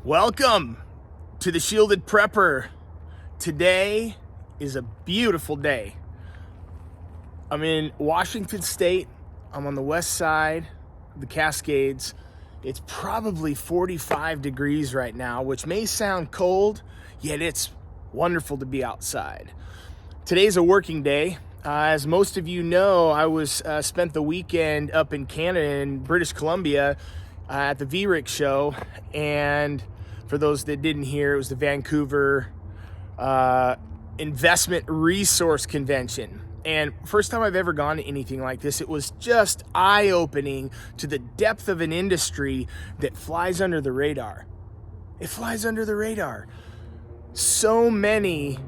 Welcome to the Shielded Prepper. Today is a beautiful day. I'm in Washington State. I'm on the west side of the Cascades. It's probably 45 degrees right now, which may sound cold, yet it's wonderful to be outside. Today's a working day. As most of you know, I spent the weekend up in Canada in British Columbia at the VRIC show, and for those that didn't hear, it was the Vancouver Investment Resource Convention. And first time I've ever gone to anything like this, it was just eye-opening to the depth of an industry that flies under the radar. It flies under the radar. So many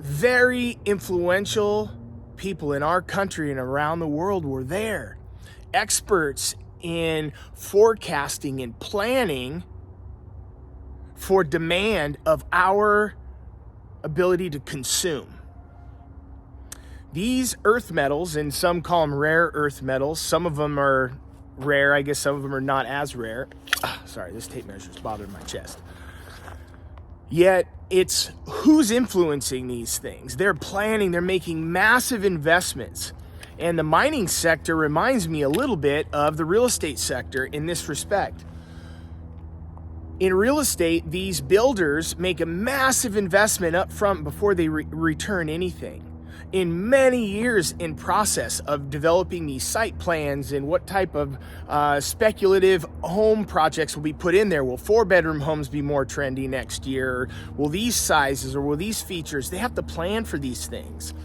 very influential people in our country and around the world were there. Experts in forecasting and planning for demand of our ability to consume. These earth metals, and some call them rare earth metals, some of them are rare, I guess some of them are not as rare. Sorry, this tape measure is bothering my chest. Yet it's who's influencing these things. They're planning, they're making massive investments. And the mining sector reminds me a little bit of the real estate sector in this respect. In real estate, these builders make a massive investment up front before they return anything. In many years in process of developing these site plans and what type of speculative home projects will be put in there. Will 4-bedroom homes be more trendy next year? Will these sizes or will these features? They have to plan for these things.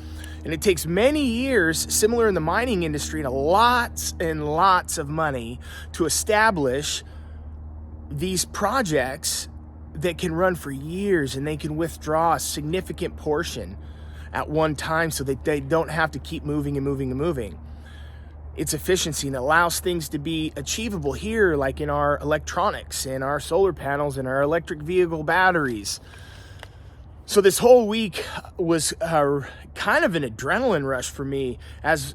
And it takes many years, similar in the mining industry, and lots of money to establish these projects that can run for years, and they can withdraw a significant portion at one time so that they don't have to keep moving and moving and moving. It's efficiency and allows things to be achievable here, like in our electronics and our solar panels and our electric vehicle batteries. So this whole week was kind of an adrenaline rush for me. As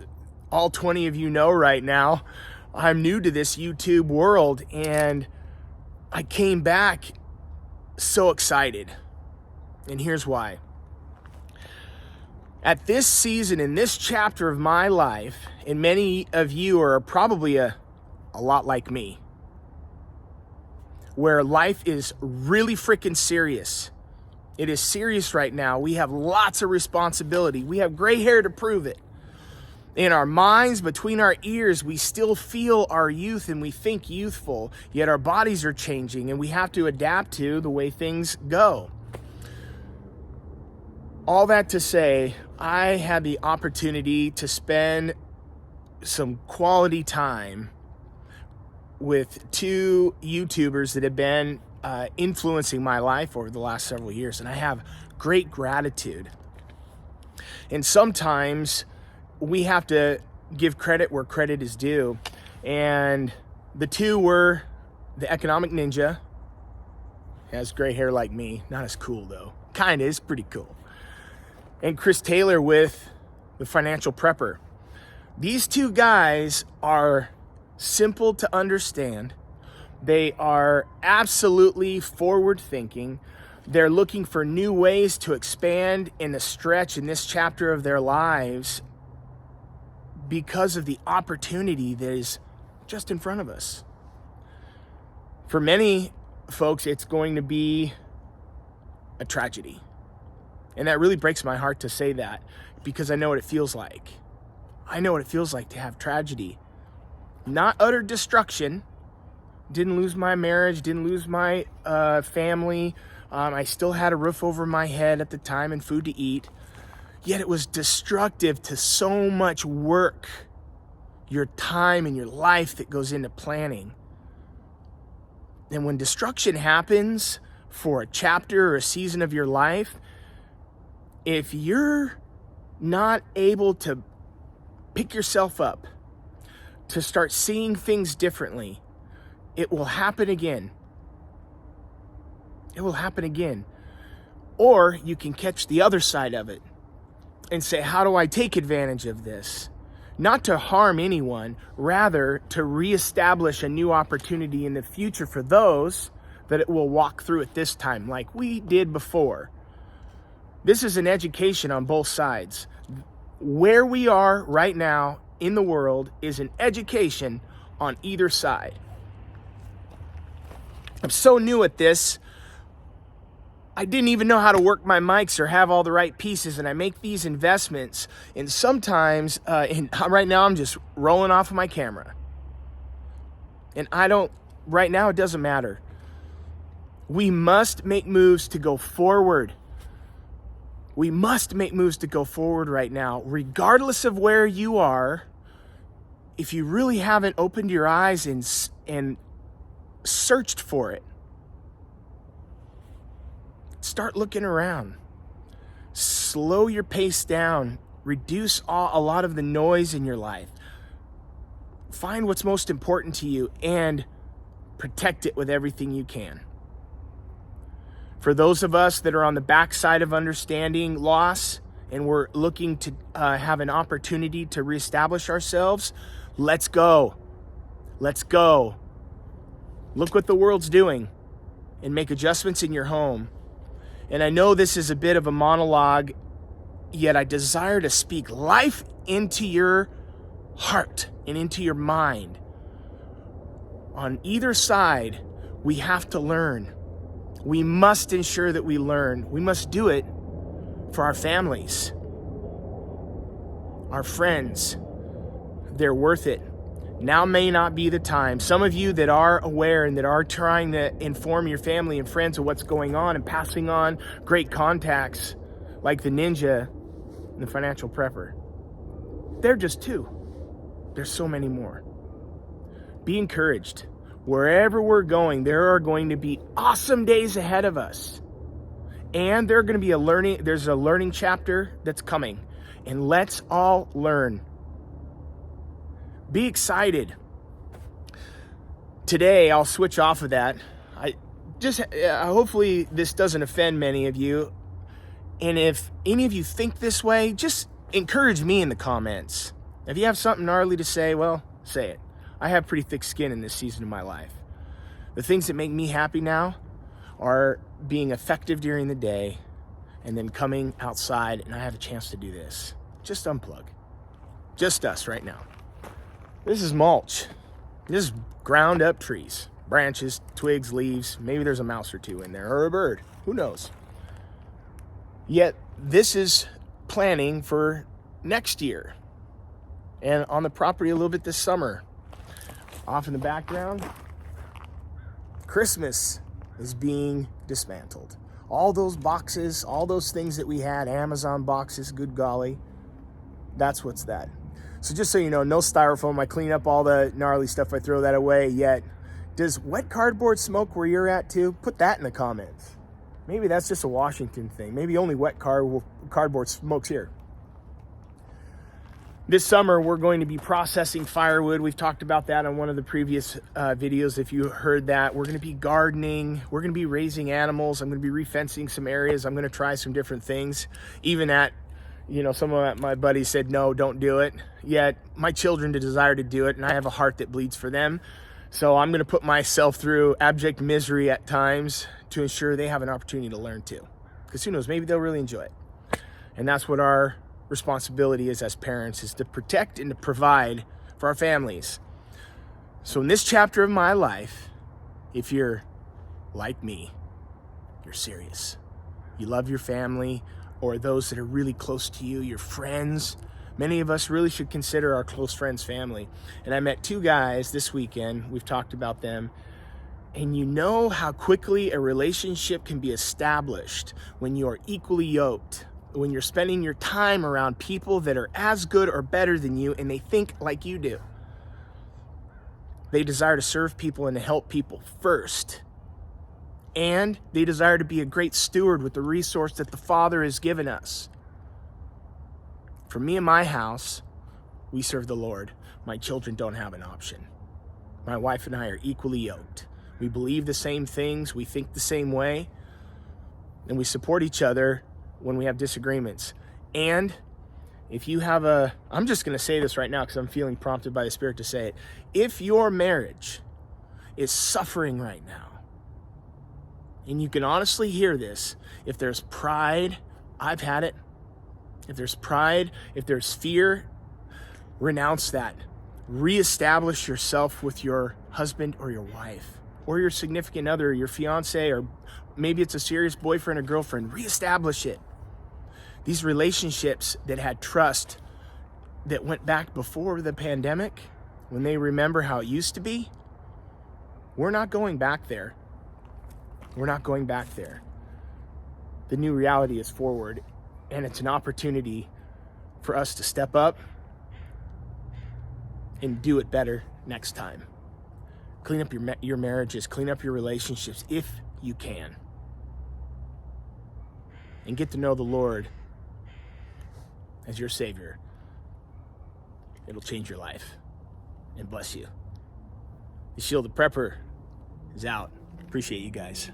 all 20 of you know right now, I'm new to this YouTube world, and I came back so excited. And here's why. At this season, in this chapter of my life, and many of you are probably a lot like me, where life is really freaking serious. It is serious right now. We have lots of responsibility. We have gray hair to prove it. In our minds, between our ears, we still feel our youth and we think youthful, yet our bodies are changing and we have to adapt to the way things go. All that to say, I had the opportunity to spend some quality time with two YouTubers that have been influencing my life over the last several years, and I have great gratitude. And sometimes we have to give credit where credit is due, and the two were the Economic Ninja. He has gray hair like me, not as cool though, kind of is pretty cool, and Chris Taylor with the Financial Prepper. These two guys are simple to understand. They are absolutely forward thinking. They're looking for new ways to expand and to stretch in this chapter of their lives because of the opportunity that is just in front of us. For many folks, it's going to be a tragedy. And that really breaks my heart to say that, because I know what it feels like. I know what it feels like to have tragedy. Not utter destruction. Didn't lose my marriage, didn't lose my family. I still had a roof over my head at the time and food to eat. Yet it was destructive to so much work, your time and your life that goes into planning. And when destruction happens for a chapter or a season of your life, if you're not able to pick yourself up, to start seeing things differently, it will happen again. It will happen again. Or you can catch the other side of it and say, how do I take advantage of this? Not to harm anyone, rather to reestablish a new opportunity in the future for those that it will walk through it this time like we did before. This is an education on both sides. Where we are right now in the world is an education on either side. I'm so new at this. I didn't even know how to work my mics or have all the right pieces, and I make these investments, and sometimes, right now I'm just rolling off of my camera. And right now it doesn't matter. We must make moves to go forward. We must make moves to go forward right now, regardless of where you are. If you really haven't opened your eyes and searched for it, start looking around. Slow your pace down. Reduce a lot of the noise in your life. Find what's most important to you and protect it with everything you can. For those of us that are on the backside of understanding loss and we're looking to have an opportunity to reestablish ourselves, let's go. Let's go. Look what the world's doing and make adjustments in your home. And I know this is a bit of a monologue, yet I desire to speak life into your heart and into your mind. On either side, we have to learn. We must ensure that we learn. We must do it for our families, our friends. They're worth it. Now may not be the time. Some of you that are aware and that are trying to inform your family and friends of what's going on and passing on great contacts like the Ninja and the Financial Prepper. They're just two. There's so many more. Be encouraged. Wherever we're going, there are going to be awesome days ahead of us. And there's a learning chapter that's coming. And let's all learn. Be excited. Today, I'll switch off of that. Hopefully this doesn't offend many of you. And if any of you think this way, just encourage me in the comments. If you have something gnarly to say, well, say it. I have pretty thick skin in this season of my life. The things that make me happy now are being effective during the day and then coming outside and I have a chance to do this. Just unplug. Just us right now. This is mulch. This is ground up trees, branches, twigs, leaves. Maybe there's a mouse or two in there or a bird. Who knows? Yet this is planning for next year and on the property a little bit this summer. Off in the background, Christmas is being dismantled. All those boxes, all those things that we had, Amazon boxes, good golly, that's what's that. So just so you know, no styrofoam. I clean up all the gnarly stuff. I throw that away. Yet, does wet cardboard smoke where you're at too? Put that in the comments. Maybe that's just a Washington thing. Maybe only wet cardboard smokes here. This summer, we're going to be processing firewood. We've talked about that on one of the previous videos. If you heard that, we're going to be gardening. We're going to be raising animals. I'm going to be refencing some areas. I'm going to try some different things. Even some of my buddies said, no, don't do it. Yet my children desire to do it, and I have a heart that bleeds for them. So I'm going to put myself through abject misery at times to ensure they have an opportunity to learn too. Because who knows, maybe they'll really enjoy it. And that's what our responsibility is as parents, is to protect and to provide for our families. So in this chapter of my life, if you're like me, you're serious. You love your family or those that are really close to you, your friends. Many of us really should consider our close friends family. And I met two guys this weekend. We've talked about them. And you know how quickly a relationship can be established when you are equally yoked, when you're spending your time around people that are as good or better than you and they think like you do. They desire to serve people and to help people first. And they desire to be a great steward with the resource that the Father has given us. For me and my house, we serve the Lord. My children don't have an option. My wife and I are equally yoked. We believe the same things, we think the same way, and we support each other when we have disagreements. And if you have I'm just going to say this right now because I'm feeling prompted by the Spirit to say it. If your marriage is suffering right now, and you can honestly hear this, if there's pride, I've had it. If there's pride, if there's fear, renounce that. Reestablish yourself with your husband or your wife or your significant other, your fiance, or maybe it's a serious boyfriend or girlfriend. Reestablish it. These relationships that had trust, that went back before the pandemic, when they remember how it used to be, we're not going back there. We're not going back there. The new reality is forward, and it's an opportunity for us to step up and do it better next time. Clean up your marriages, clean up your relationships if you can. And get to know the Lord as your Savior. It'll change your life and bless you. The Shielded Prepper is out. Appreciate you guys.